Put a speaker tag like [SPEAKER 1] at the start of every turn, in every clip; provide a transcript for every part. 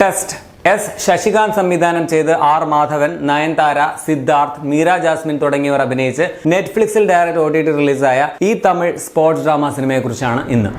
[SPEAKER 1] Test S Shashikant സംവിധാനം ചെയ്ത് R Madhavan, Nayanthara, Siddharth, Meera Jasmine തുടങ്ങിയവർ അഭിനയിച്ച് നെറ്റ്ഫ്ലിക്സിൽ ഡയറക്റ്റ് OTT റിലീസായ ഈ തമിഴ് സ്പോർട്സ് ഡ്രാമ സിനിമയെക്കുറിച്ചാണ് ഇന്ന്.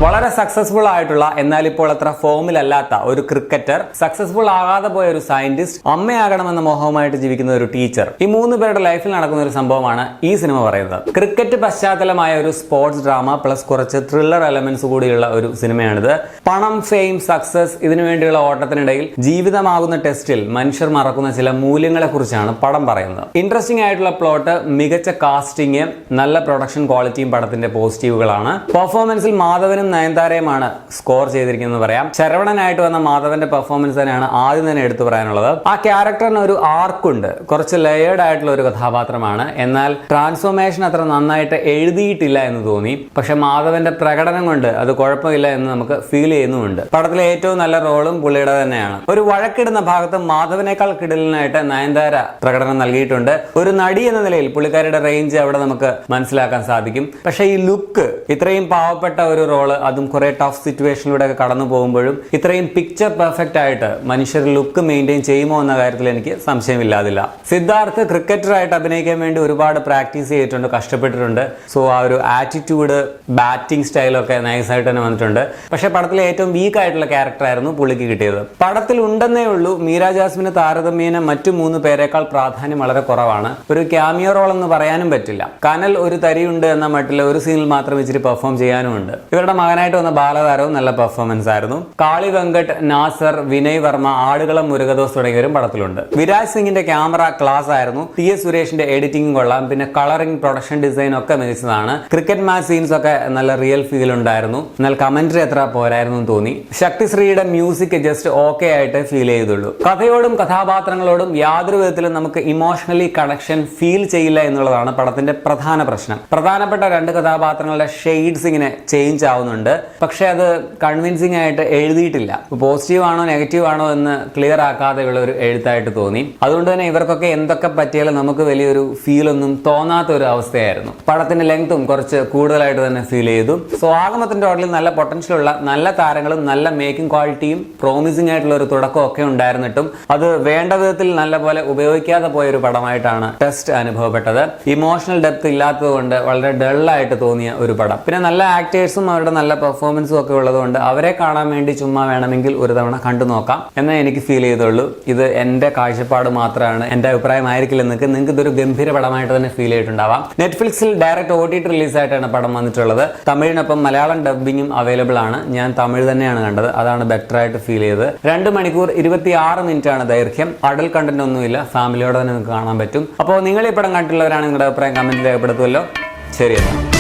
[SPEAKER 1] വളരെ സക്സസ്ഫുൾ ആയിട്ടുള്ള എന്നാൽ ഇപ്പോൾ അത്ര ഫോമിലല്ലാത്ത ഒരു ക്രിക്കറ്റർ, സക്സസ്ഫുൾ ആകാതെ പോയ ഒരു സയന്റിസ്റ്റ്, അമ്മയാകണമെന്ന മോഹവുമായിട്ട് ജീവിക്കുന്ന ഒരു ടീച്ചർ, ഈ മൂന്ന് പേരുടെ ലൈഫിൽ നടക്കുന്ന ഒരു സംഭവമാണ് ഈ സിനിമ പറയുന്നത്. ക്രിക്കറ്റ് പശ്ചാത്തലമായ ഒരു സ്പോർട്സ് ഡ്രാമ പ്ലസ് കുറച്ച് ത്രില്ലർ എലമെന്റ്സ് കൂടിയുള്ള ഒരു സിനിമയാണിത്. പണം, ഫെയിം, സക്സസ് ഇതിനു വേണ്ടിയുള്ള ഓട്ടത്തിനിടയിൽ ജീവിതമാകുന്ന ടെസ്റ്റിൽ മനുഷ്യർ മറക്കുന്ന ചില മൂല്യങ്ങളെ കുറിച്ചാണ് പടം പറയുന്നത്. ഇൻട്രസ്റ്റിംഗ് ആയിട്ടുള്ള പ്ലോട്ട്, മികച്ച കാസ്റ്റിംഗ്, നല്ല പ്രൊഡക്ഷൻ ക്വാളിറ്റിയും പടത്തിന്റെ പോസിറ്റീവുകളാണ്. പെർഫോമൻസിൽ മാധവനും നയൻതാരയുമാണ് സ്കോർ ചെയ്തിരിക്കുന്നത് പറയാം. ശരവണനായിട്ട് വന്ന മാധവന്റെ പെർഫോമൻസ് തന്നെയാണ് ആദ്യം തന്നെ എടുത്തു പറയാനുള്ളത്. ആ ക്യാരക്ടറിന് ഒരു ആർക്കുണ്ട്, കുറച്ച് ലെയേർഡ് ആയിട്ടുള്ള ഒരു കഥാപാത്രമാണ്. എന്നാൽ ട്രാൻസ്ഫോർമേഷൻ അത്ര നന്നായിട്ട് എഴുതിയിട്ടില്ല എന്ന് തോന്നി. പക്ഷെ മാധവന്റെ പ്രകടനം കൊണ്ട് അത് കുഴപ്പമില്ല എന്ന് നമുക്ക് ഫീൽ ചെയ്യുന്നുമുണ്ട്. പടത്തിലെ ഏറ്റവും നല്ല റോളും പുള്ളിയുടെ തന്നെയാണ്. ഒരു വഴക്കിടുന്ന ഭാഗത്ത് മാധവനേക്കാൾ കിടലിനായിട്ട് നയൻതാര പ്രകടനം നൽകിയിട്ടുണ്ട്. ഒരു നടി എന്ന നിലയിൽ പുള്ളിക്കാരുടെ റേഞ്ച് അവിടെ നമുക്ക് മനസ്സിലാക്കാൻ സാധിക്കും. പക്ഷെ ഈ ലുക്ക്, ഇത്രയും പാവപ്പെട്ട ഒരു റോള്, അതും കുറെ ടഫ് സിറ്റുവേഷനിലൂടെ കടന്നു പോകുമ്പോഴും ഇത്രയും പിക്ചർ പെർഫെക്റ്റ് ആയിട്ട് മനുഷ്യർ ലുക്ക് മെയിൻറ്റെയിൻ ചെയ്യുമോ എന്ന കാര്യത്തിൽ എനിക്ക് സംശയമില്ലാതില്ല. സിദ്ധാർത്ഥ് ക്രിക്കറ്ററായിട്ട് അഭിനയിക്കാൻ വേണ്ടി ഒരുപാട് പ്രാക്ടീസ് ചെയ്തിട്ടുണ്ട്, കഷ്ടപ്പെട്ടിട്ടുണ്ട്. സോ ആ ഒരു ആറ്റിറ്റ്യൂഡ്, ബാറ്റിംഗ് സ്റ്റൈലൊക്കെ നൈസായിട്ട് തന്നെ വന്നിട്ടുണ്ട്. പക്ഷെ പടത്തിലെ ഏറ്റവും വീക്ക് ആയിട്ടുള്ള ക്യാരക്ടറായിരുന്നു പുള്ളിക്ക് കിട്ടിയത്. പടത്തിൽ ഉണ്ടെന്നേ ഉള്ളൂ. മീര ജാസ്മിന് താരതമ്യേന മറ്റു മൂന്ന് പേരെക്കാൾ പ്രാധാന്യം വളരെ കുറവാണ്. ഒരു ക്യാമിയോ റോൾ എന്ന് പറയാനും പറ്റില്ല. കനൽ ഒരു തരിയുണ്ട് എന്ന മട്ടിൽ ഒരു സീനിൽ മാത്രം ഇച്ചിരി പെർഫോം ചെയ്യാനും ഉണ്ട്. ഇവരുടെ മകനായിട്ട് വന്ന ബാലതാരവും നല്ല പെർഫോമൻസ് ആയിരുന്നു. കാളി വെങ്കട്ട്, നാസർ, വിനയ് വർമ്മ, ആടുകളം മുരുകദോസ് തുടങ്ങിയവരും പടത്തിലുണ്ട്. വിരാജ് സിംഗിന്റെ ക്യാമറ ക്ലാസ് ആയിരുന്നു. TS സുരേഷിന്റെ എഡിറ്റിംഗ് കൊള്ളാം. പിന്നെ കളറിംഗ്, പ്രൊഡക്ഷൻ ഡിസൈൻ ഒക്കെ മികച്ചതാണ്. ക്രിക്കറ്റ് മാച്ച് സീൻസ് ഒക്കെ നല്ല റിയൽ ഫീൽ ഉണ്ടായിരുന്നു. എന്നാൽ കമന്ററി അത്ര പോരായിരുന്നു തോന്നി. ശക്തിശ്രീയുടെ മ്യൂസിക് ജസ്റ്റ് ഓക്കെ ആയിട്ട് ഫീൽ ചെയ്തുള്ളൂ. കഥയോടും കഥാപാത്രങ്ങളോടും യാതൊരു വിധത്തിലും നമുക്ക് ഇമോഷണലി കണക്ഷൻ ഫീൽ ചെയ്യില്ല എന്നുള്ളതാണ് പടത്തിന്റെ പ്രധാന പ്രശ്നം. പ്രധാനപ്പെട്ട രണ്ട് കഥാപാത്രങ്ങളുടെ ഷെയ്ഡ്സ് ഇങ്ങനെ ചേഞ്ച് ആവുന്നുണ്ട്. പക്ഷെ അത് കൺവിൻസിംഗ് ആയിട്ട് എഴുതിയിട്ടില്ല. പോസിറ്റീവ് ആണോ നെഗറ്റീവ് ആണോ എന്ന് ക്ലിയർ ആക്കാതെയുള്ള ഒരു എഴുത്തായിട്ട് തോന്നി. അതുകൊണ്ട് തന്നെ ഇവർക്കൊക്കെ എന്തൊക്കെ പറ്റിയാലും നമുക്ക് വലിയൊരു ഫീൽ ഒന്നും തോന്നാത്ത ഒരു അവസ്ഥയായിരുന്നു. പടത്തിന്റെ ലെങ്തും കുറച്ച് കൂടുതലായിട്ട് തന്നെ ഫീൽ ചെയ്തു. സോ ആഗമത്തിന്റെ ടോട്ടലിൽ നല്ല പൊട്ടൻഷ്യൽ ഉള്ള നല്ല താരങ്ങളും നല്ല മേക്കിംഗ് ക്വാളിറ്റിയും പ്രോമിസിംഗ് ആയിട്ടുള്ള ഒരു തുടക്കം ഒക്കെ ഉണ്ടായിരുന്നിട്ടും അത് വേണ്ട വിധത്തിൽ നല്ല പോലെ ഉപയോഗിക്കാതെ പോയ ഒരു പടമായിട്ടാണ് ടെസ്റ്റ് അനുഭവപ്പെട്ടത്. ഇമോഷണൽ ഡെപ്ത് ഇല്ലാത്തത് കൊണ്ട് വളരെ ഡള്ളായിട്ട് തോന്നിയ ഒരു പടം. പിന്നെ നല്ല ആക്ടേഴ്സും അവരുടെ നല്ല പെർഫോമൻസും ഒക്കെ ഉള്ളതുകൊണ്ട് അവരെ കാണാൻ വേണ്ടി ചുമ്മാ വേണമെങ്കിൽ ഒരു തവണ കണ്ടു നോക്കാം എന്നേ എനിക്ക് ഫീൽ ചെയ്തുള്ളൂ. ഇത് എന്റെ കാഴ്ചപ്പാട് മാത്രമാണ്, എന്റെ അഭിപ്രായമായിരിക്കില്ല. നിങ്ങൾക്ക് ഇതൊരു ഗംഭീര പടമായിട്ട് തന്നെ ഫീൽ ചെയ്തിട്ടുണ്ടാവാം. നെറ്റ്ഫ്ലിക്സിൽ ഡയറക്റ്റ് OTT റിലീസായിട്ടാണ് പടം വന്നിട്ടുള്ളത്. തമിഴിനൊപ്പം മലയാളം ഡബ്ബിങ്ങും അവൈലബിൾ ആണ്. ഞാൻ തമിഴ് തന്നെയാണ് കണ്ടത്, അതാണ് ബെറ്റർ ആയിട്ട് ഫീൽ ചെയ്തത്. 2 മണിക്കൂർ 26 മിനിറ്റ് ആണ് ദൈർഘ്യം. അഡൽട്ട് കണ്ടന്റ് ഒന്നുമില്ല, ഫാമിലിയോടെ തന്നെ നിങ്ങൾക്ക് കാണാൻ പറ്റും. അപ്പോൾ നിങ്ങൾ ഈ പടം കണ്ടിട്ടുള്ളവരാണ് നിങ്ങളുടെ അഭിപ്രായം കമന്റിൽ രേഖപ്പെടുത്തുമല്ലോ. ശരിയല്ല.